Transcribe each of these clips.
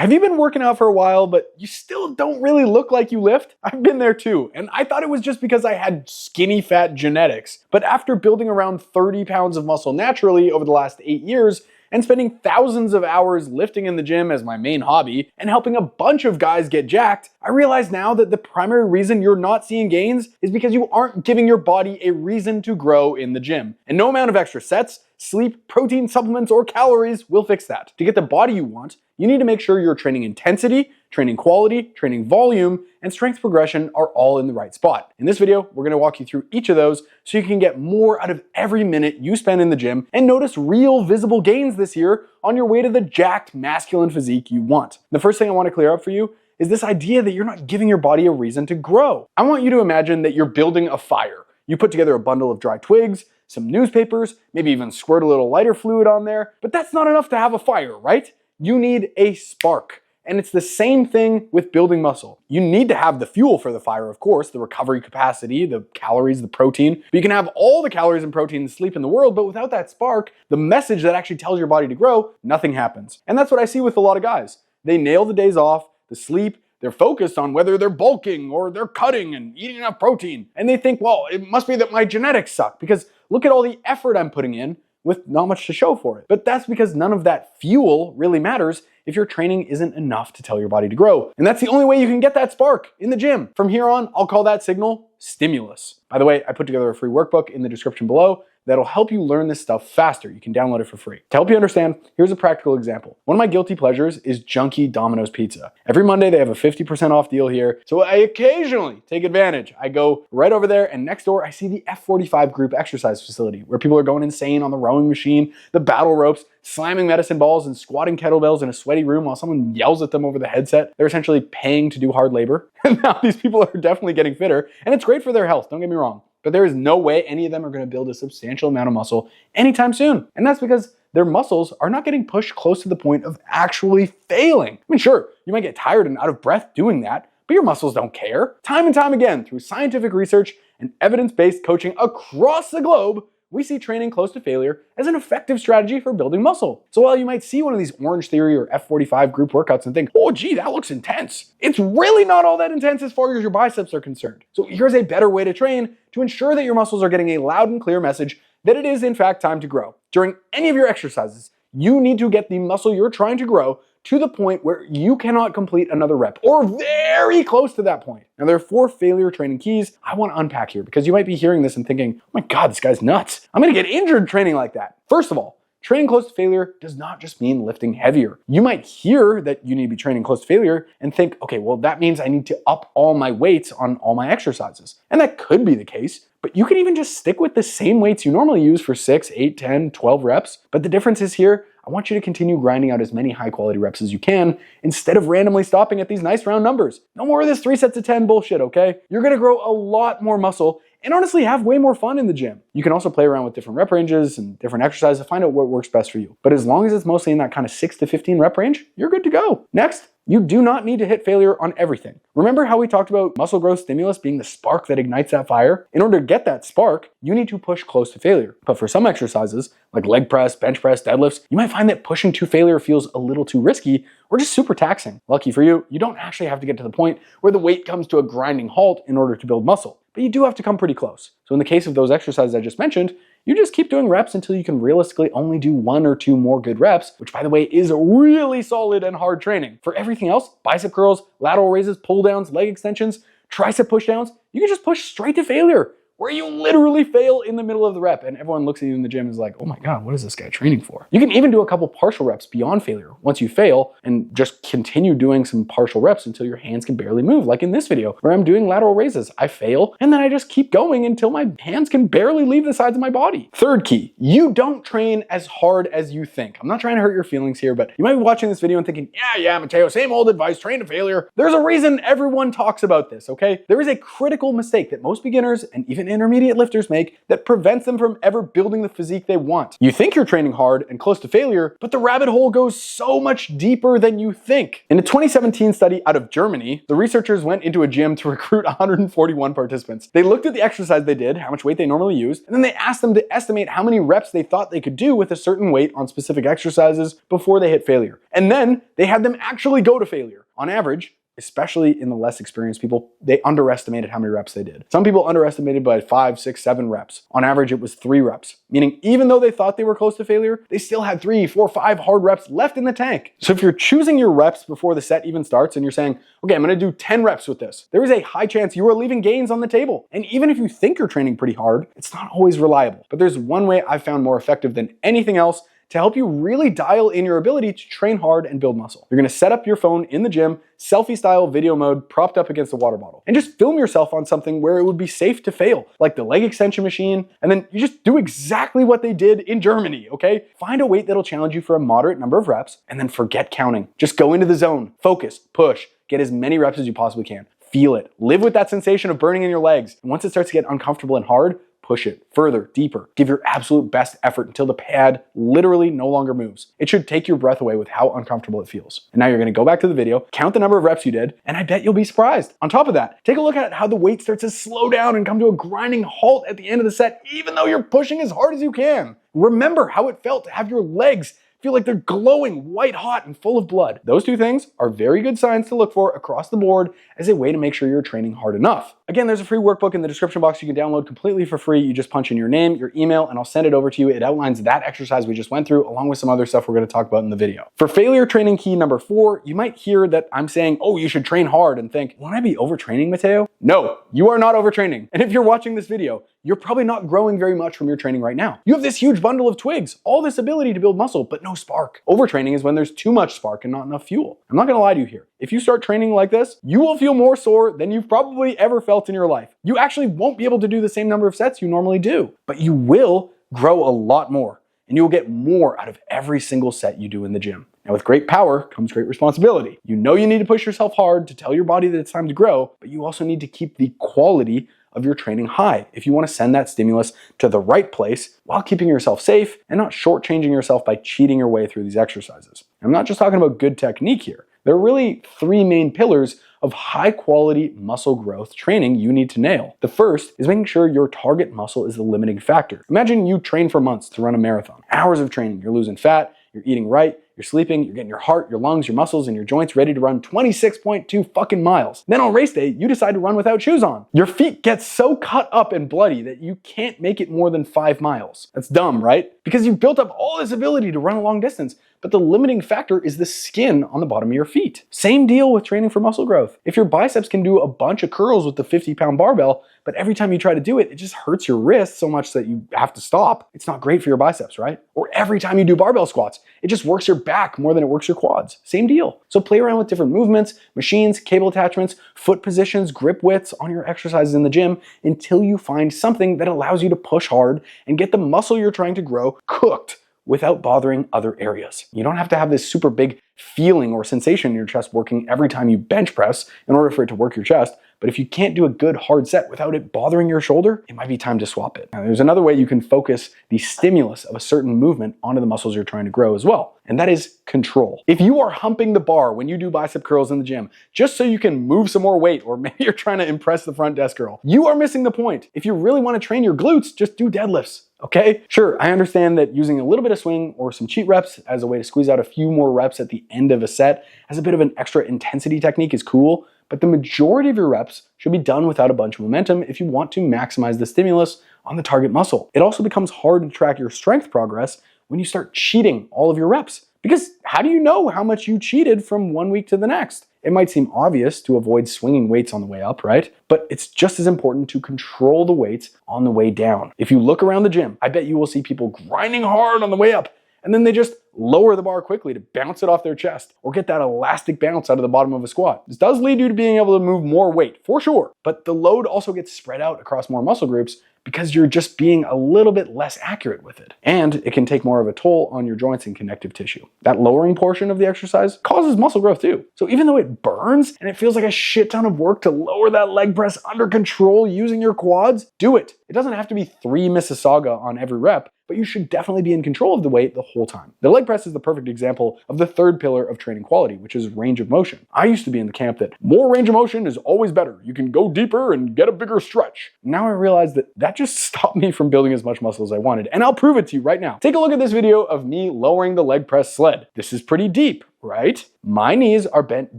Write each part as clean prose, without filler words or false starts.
Have you been working out for a while, but you still don't really look like you lift? I've been there too, and I thought it was just because I had skinny fat genetics. But after building around 30 pounds of muscle naturally over the last 8 years, and spending thousands of hours lifting in the gym as my main hobby, and helping a bunch of guys get jacked, I realize now that the primary reason you're not seeing gains is because you aren't giving your body a reason to grow in the gym. And no amount of extra sets, sleep, protein supplements, or calories will fix that. To get the body you want, you need to make sure your training intensity, training quality, training volume, and strength progression are all in the right spot. In this video, we're gonna walk you through each of those so you can get more out of every minute you spend in the gym and notice real visible gains this year on your way to the jacked masculine physique you want. The first thing I wanna clear up for you is this idea that you're not giving your body a reason to grow. I want you to imagine that you're building a fire. You put together a bundle of dry twigs, some newspapers, maybe even squirt a little lighter fluid on there, but that's not enough to have a fire, right? You need a spark. And it's the same thing with building muscle. You need to have the fuel for the fire, of course, the recovery capacity, the calories, the protein. But you can have all the calories and protein and sleep in the world, but without that spark, the message that actually tells your body to grow, nothing happens. And that's what I see with a lot of guys. They nail the days off, the sleep, they're focused on whether they're bulking or they're cutting and eating enough protein. And they think, well, it must be that my genetics suck because look at all the effort I'm putting in with not much to show for it. But that's because none of that fuel really matters if your training isn't enough to tell your body to grow. And that's the only way you can get that spark in the gym. From here on, I'll call that signal stimulus. By the way, I put together a free workbook in the description below that'll help you learn this stuff faster. You can download it for free. To help you understand, here's a practical example. One of my guilty pleasures is junky Domino's pizza. Every Monday they have a 50% off deal here, so I occasionally take advantage. I go right over there and next door I see the F45 group exercise facility where people are going insane on the rowing machine, the battle ropes, slamming medicine balls and squatting kettlebells in a sweaty room while someone yells at them over the headset. They're essentially paying to do hard labor. And now these people are definitely getting fitter and it's great for their health, don't get me wrong. But there is no way any of them are gonna build a substantial amount of muscle anytime soon. And that's because their muscles are not getting pushed close to the point of actually failing. I mean, sure, you might get tired and out of breath doing that, but your muscles don't care. Time and time again, through scientific research and evidence-based coaching across the globe, we see training close to failure as an effective strategy for building muscle. So while you might see one of these Orange Theory or F45 group workouts and think, oh gee, that looks intense, it's really not all that intense as far as your biceps are concerned. So here's a better way to train to ensure that your muscles are getting a loud and clear message that it is in fact time to grow. During any of your exercises, you need to get the muscle you're trying to grow to the point where you cannot complete another rep, or very close to that point. Now there are 4 failure training keys I want to unpack here because you might be hearing this and thinking, oh my God, this guy's nuts. I'm gonna get injured training like that. First of all, training close to failure does not just mean lifting heavier. You might hear that you need to be training close to failure and think, okay, well that means I need to up all my weights on all my exercises. And that could be the case, but you can even just stick with the same weights you normally use for 6, 8, 10, 12 reps. But the difference is here, I want you to continue grinding out as many high quality reps as you can instead of randomly stopping at these nice round numbers. No more of this 3 sets of 10 bullshit, okay? You're gonna grow a lot more muscle and honestly have way more fun in the gym. You can also play around with different rep ranges and different exercises to find out what works best for you. But as long as it's mostly in that kind of 6 to 15 rep range, you're good to go. Next, you do not need to hit failure on everything. Remember how we talked about muscle growth stimulus being the spark that ignites that fire? In order to get that spark, you need to push close to failure. But for some exercises, like leg press, bench press, deadlifts, you might find that pushing to failure feels a little too risky or just super taxing. Lucky for you, you don't actually have to get to the point where the weight comes to a grinding halt in order to build muscle. But you do have to come pretty close. So in the case of those exercises I just mentioned, you just keep doing reps until you can realistically only do 1 or 2 more good reps, which by the way is really solid and hard training. For everything else, bicep curls, lateral raises, pull downs, leg extensions, tricep push downs, you can just push straight to failure, where you literally fail in the middle of the rep and everyone looks at you in the gym and is like, oh my God, what is this guy training for? You can even do a couple partial reps beyond failure once you fail and just continue doing some partial reps until your hands can barely move, like in this video where I'm doing lateral raises. I fail and then I just keep going until my hands can barely leave the sides of my body. Third key, you don't train as hard as you think. I'm not trying to hurt your feelings here, but you might be watching this video and thinking, yeah, Matteo, same old advice, train to failure. There's a reason everyone talks about this, okay? There is a critical mistake that most beginners and even and intermediate lifters make that prevents them from ever building the physique they want. You think you're training hard and close to failure, but the rabbit hole goes so much deeper than you think. In a 2017 study out of Germany, the researchers went into a gym to recruit 141 participants. They looked at the exercise they did, how much weight they normally used, and then they asked them to estimate how many reps they thought they could do with a certain weight on specific exercises before they hit failure. And then they had them actually go to failure. On average, especially in the less experienced people, they underestimated how many reps they did. Some people underestimated by 5, 6, 7 reps. On average, it was 3 reps, meaning even though they thought they were close to failure, they still had 3, 4, 5 hard reps left in the tank. So if you're choosing your reps before the set even starts and you're saying, okay, I'm gonna do 10 reps with this, there is a high chance you are leaving gains on the table. And even if you think you're training pretty hard, it's not always reliable. But there's one way I've found more effective than anything else to help you really dial in your ability to train hard and build muscle. You're gonna set up your phone in the gym, selfie style video mode, propped up against a water bottle, and just film yourself on something where it would be safe to fail, like the leg extension machine, and then you just do exactly what they did in Germany, okay? Find a weight that'll challenge you for a moderate number of reps, and then forget counting. Just go into the zone, focus, push, get as many reps as you possibly can. Feel it, live with that sensation of burning in your legs, and once it starts to get uncomfortable and hard, push it further, deeper. Give your absolute best effort until the pad literally no longer moves. It should take your breath away with how uncomfortable it feels. And now you're gonna go back to the video, count the number of reps you did, and I bet you'll be surprised. On top of that, take a look at how the weight starts to slow down and come to a grinding halt at the end of the set, even though you're pushing as hard as you can. Remember how it felt to have your legs feel like they're glowing white hot and full of blood. Those two things are very good signs to look for across the board as a way to make sure you're training hard enough. Again, there's a free workbook in the description box you can download completely for free. You just punch in your name, your email, and I'll send it over to you. It outlines that exercise we just went through along with some other stuff we're gonna talk about in the video. For failure training key number 4, you might hear that I'm saying, oh, you should train hard and think, won't I be overtraining, Matteo? No, you are not overtraining. And if you're watching this video, you're probably not growing very much from your training right now. You have this huge bundle of twigs, all this ability to build muscle, but no spark. Overtraining is when there's too much spark and not enough fuel. I'm not gonna lie to you here. If you start training like this, you will feel more sore than you've probably ever felt in your life. You actually won't be able to do the same number of sets you normally do, but you will grow a lot more, and you will get more out of every single set you do in the gym. Now with great power comes great responsibility. You know you need to push yourself hard to tell your body that it's time to grow, but you also need to keep the quality of your training high if you want to send that stimulus to the right place while keeping yourself safe and not shortchanging yourself by cheating your way through these exercises. I'm not just talking about good technique here. There are really 3 main pillars of high quality muscle growth training you need to nail. The first is making sure your target muscle is the limiting factor. Imagine you train for months to run a marathon. Hours of training, you're losing fat, you're eating right, you're sleeping, you're getting your heart, your lungs, your muscles, and your joints ready to run 26.2 fucking miles. Then on race day, you decide to run without shoes on. Your feet get so cut up and bloody that you can't make it more than 5 miles. That's dumb, right? Because you've built up all this ability to run a long distance, but the limiting factor is the skin on the bottom of your feet. Same deal with training for muscle growth. If your biceps can do a bunch of curls with the 50-pound barbell, but every time you try to do it, it just hurts your wrist so much that you have to stop, it's not great for your biceps, right? Or every time you do barbell squats, it just works your back more than it works your quads. Same deal. So play around with different movements, machines, cable attachments, foot positions, grip widths on your exercises in the gym until you find something that allows you to push hard and get the muscle you're trying to grow cooked without bothering other areas. You don't have to have this super big feeling or sensation in your chest working every time you bench press in order for it to work your chest. But if you can't do a good hard set without it bothering your shoulder, it might be time to swap it. Now, there's another way you can focus the stimulus of a certain movement onto the muscles you're trying to grow as well, and that is control. If you are humping the bar when you do bicep curls in the gym, just so you can move some more weight, or maybe you're trying to impress the front desk girl, you are missing the point. If you really want to train your glutes, just do deadlifts. Okay? Sure, I understand that using a little bit of swing or some cheat reps as a way to squeeze out a few more reps at the end of a set as a bit of an extra intensity technique is cool, but the majority of your reps should be done without a bunch of momentum if you want to maximize the stimulus on the target muscle. It also becomes hard to track your strength progress when you start cheating all of your reps. Because how do you know how much you cheated from one week to the next? It might seem obvious to avoid swinging weights on the way up, right? But it's just as important to control the weights on the way down. If you look around the gym, I bet you will see people grinding hard on the way up, and then they just lower the bar quickly to bounce it off their chest or get that elastic bounce out of the bottom of a squat. This does lead you to being able to move more weight, for sure, but the load also gets spread out across more muscle groups because you're just being a little bit less accurate with it. And it can take more of a toll on your joints and connective tissue. That lowering portion of the exercise causes muscle growth too. So even though it burns and it feels like a shit ton of work to lower that leg press under control using your quads, do it. It doesn't have to be 3 Mississauga on every rep, but you should definitely be in control of the weight the whole time. The leg press is the perfect example of the third pillar of training quality, which is range of motion. I used to be in the camp that more range of motion is always better. You can go deeper and get a bigger stretch. Now I realize that that just stopped me from building as much muscle as I wanted, and I'll prove it to you right now. Take a look at this video of me lowering the leg press sled. This is pretty deep, right? My knees are bent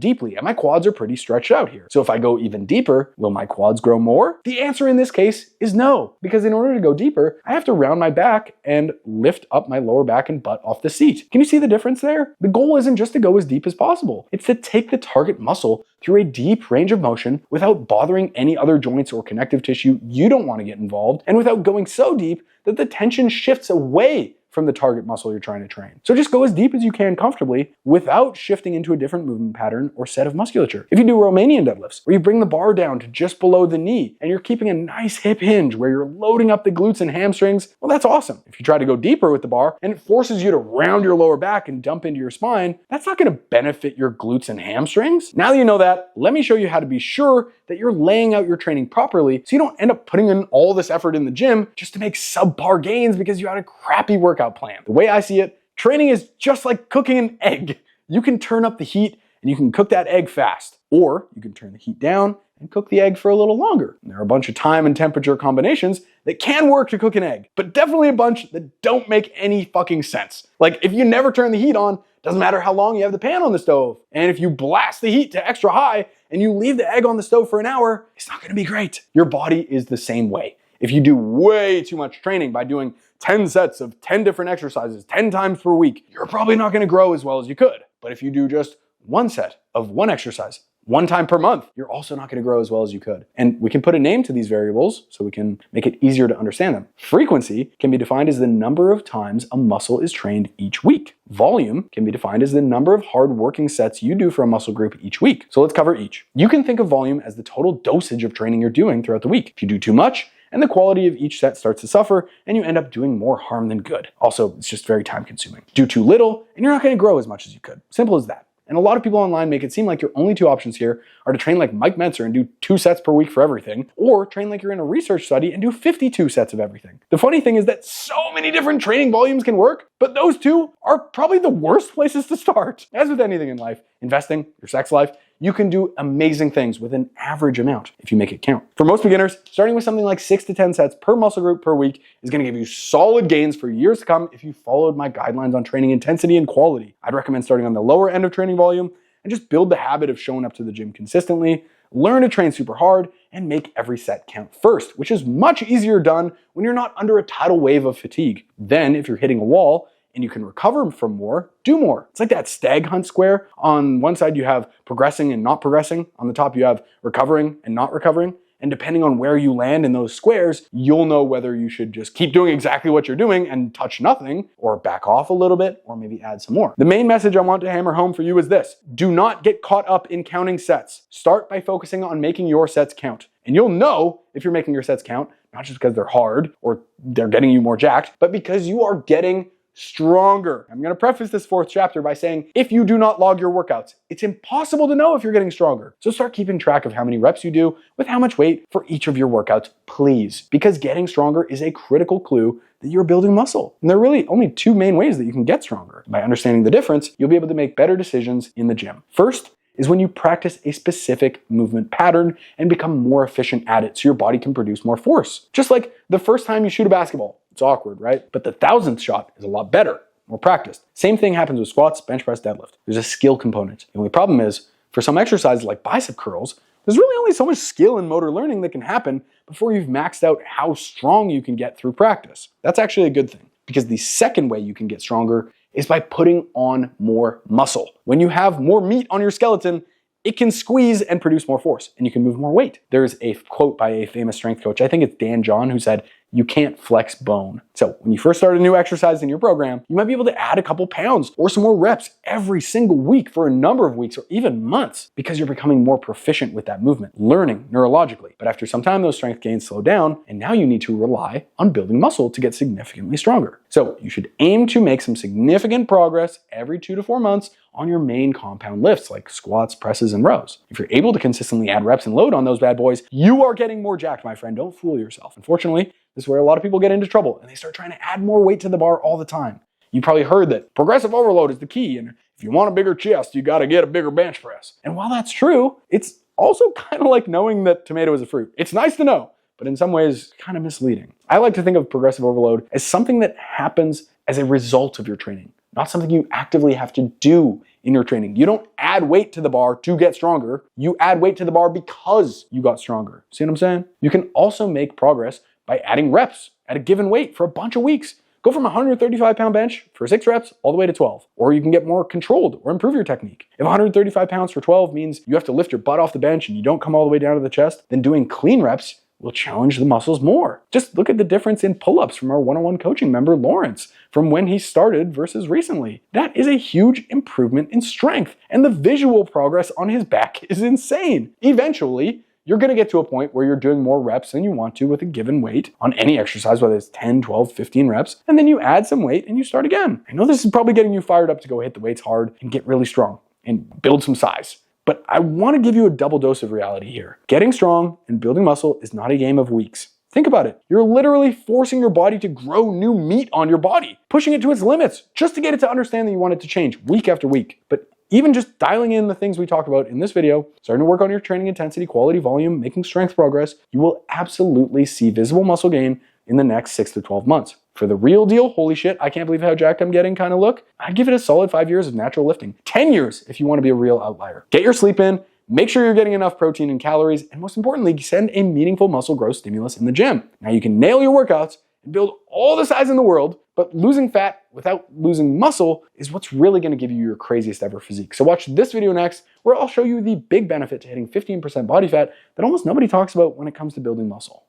deeply and my quads are pretty stretched out here. So if I go even deeper, will my quads grow more? The answer in this case is no, because in order to go deeper, I have to round my back and lift up my lower back and butt off the seat. Can you see the difference there? The goal isn't just to go as deep as possible. It's to take the target muscle through a deep range of motion without bothering any other joints or connective tissue you don't want to get involved, and without going so deep that the tension shifts away from the target muscle you're trying to train. So just go as deep as you can comfortably without shifting into a different movement pattern or set of musculature. If you do Romanian deadlifts, where you bring the bar down to just below the knee and you're keeping a nice hip hinge where you're loading up the glutes and hamstrings, well, that's awesome. If you try to go deeper with the bar and it forces you to round your lower back and dump into your spine, that's not going to benefit your glutes and hamstrings. Now that you know that, let me show you how to be sure that you're laying out your training properly so you don't end up putting in all this effort in the gym just to make subpar gains because you had a crappy workout plan. The way I see it, training is just like cooking an egg. You can turn up the heat and you can cook that egg fast, or you can turn the heat down and cook the egg for a little longer. And there are a bunch of time and temperature combinations that can work to cook an egg, but definitely a bunch that don't make any fucking sense. Like if you never turn the heat on, doesn't matter how long you have the pan on the stove. And if you blast the heat to extra high and you leave the egg on the stove for an hour, it's not gonna be great. Your body is the same way. If you do way too much training by doing 10 sets of 10 different exercises 10 times per week, you're probably not gonna grow as well as you could. But if you do just one set of one exercise, one time per month, you're also not gonna grow as well as you could. And we can put a name to these variables so we can make it easier to understand them. Frequency can be defined as the number of times a muscle is trained each week. Volume can be defined as the number of hard working sets you do for a muscle group each week. So let's cover each. You can think of volume as the total dosage of training you're doing throughout the week. If you do too much, and the quality of each set starts to suffer, and you end up doing more harm than good. Also, it's just very time consuming. Do too little, and you're not gonna grow as much as you could. Simple as that. And a lot of people online make it seem like your only two options here are to train like Mike Mentzer and do 2 sets per week for everything, or train like you're in a research study and do 52 sets of everything. The funny thing is that so many different training volumes can work, but those two are probably the worst places to start. As with anything in life, investing, your sex life, you can do amazing things with an average amount if you make it count. For most beginners, starting with something like 6 to 10 sets per muscle group per week is gonna give you solid gains for years to come if you followed my guidelines on training intensity and quality. I'd recommend starting on the lower end of training volume and just build the habit of showing up to the gym consistently, learn to train super hard, and make every set count first, which is much easier done when you're not under a tidal wave of fatigue. Then, if you're hitting a wall, and you can recover from more, do more. It's like that stag hunt square. On one side you have progressing and not progressing. On the top you have recovering and not recovering. And depending on where you land in those squares, you'll know whether you should just keep doing exactly what you're doing and touch nothing, or back off a little bit, or maybe add some more. The main message I want to hammer home for you is this: do not get caught up in counting sets. Start by focusing on making your sets count. And you'll know if you're making your sets count, not just because they're hard or they're getting you more jacked, but because you are getting stronger. I'm gonna preface this 4th chapter by saying, if you do not log your workouts, it's impossible to know if you're getting stronger. So start keeping track of how many reps you do with how much weight for each of your workouts, please. Because getting stronger is a critical clue that you're building muscle. And there are really only 2 main ways that you can get stronger. By understanding the difference, you'll be able to make better decisions in the gym. First is when you practice a specific movement pattern and become more efficient at it so your body can produce more force. Just like the first time you shoot a basketball. It's awkward, right? But the 1000th shot is a lot better, more practiced. Same thing happens with squats, bench press, deadlift. There's a skill component. The only problem is, for some exercises like bicep curls, there's really only so much skill and motor learning that can happen before you've maxed out how strong you can get through practice. That's actually a good thing, because the second way you can get stronger is by putting on more muscle. When you have more meat on your skeleton, it can squeeze and produce more force, and you can move more weight. There's a quote by a famous strength coach, I think it's Dan John, who said, you can't flex bone. So when you first start a new exercise in your program, you might be able to add a couple pounds or some more reps every single week for a number of weeks or even months because you're becoming more proficient with that movement, learning neurologically. But after some time, those strength gains slow down, and now you need to rely on building muscle to get significantly stronger. So you should aim to make some significant progress every 2 to 4 months on your main compound lifts like squats, presses, and rows. If you're able to consistently add reps and load on those bad boys, you are getting more jacked, my friend. Don't fool yourself. Unfortunately, this is where a lot of people get into trouble and they start trying to add more weight to the bar all the time. You probably heard that progressive overload is the key, and if you want a bigger chest, you got to get a bigger bench press. And while that's true, it's also kind of like knowing that tomato is a fruit. It's nice to know, but in some ways, kind of misleading. I like to think of progressive overload as something that happens as a result of your training, not something you actively have to do in your training. You don't add weight to the bar to get stronger. You add weight to the bar because you got stronger. See what I'm saying? You can also make progress by adding reps at a given weight for a bunch of weeks. Go from a 135-pound bench for 6 reps all the way to 12. Or you can get more controlled or improve your technique. If 135 pounds for 12 means you have to lift your butt off the bench and you don't come all the way down to the chest, then doing clean reps will challenge the muscles more. Just look at the difference in pull-ups from our one-on-one coaching member, Lawrence, from when he started versus recently. That is a huge improvement in strength, and the visual progress on his back is insane. Eventually, you're gonna get to a point where you're doing more reps than you want to with a given weight on any exercise, whether it's 10, 12, 15 reps, and then you add some weight and you start again. I know this is probably getting you fired up to go hit the weights hard and get really strong and build some size. But I want to give you a double dose of reality here. Getting strong and building muscle is not a game of weeks. Think about it. You're literally forcing your body to grow new meat on your body, pushing it to its limits just to get it to understand that you want it to change week after week. But even just dialing in the things we talked about in this video, starting to work on your training intensity, quality, volume, making strength progress, you will absolutely see visible muscle gain in the next 6 to 12 months. For the real deal, holy shit, I can't believe how jacked I'm getting kind of look, I'd give it a solid 5 years of natural lifting. 10 years if you want to be a real outlier. Get your sleep in, make sure you're getting enough protein and calories, and most importantly, send a meaningful muscle growth stimulus in the gym. Now you can nail your workouts and build all the size in the world, but losing fat without losing muscle is what's really going to give you your craziest ever physique. So watch this video next, where I'll show you the big benefit to hitting 15% body fat that almost nobody talks about when it comes to building muscle.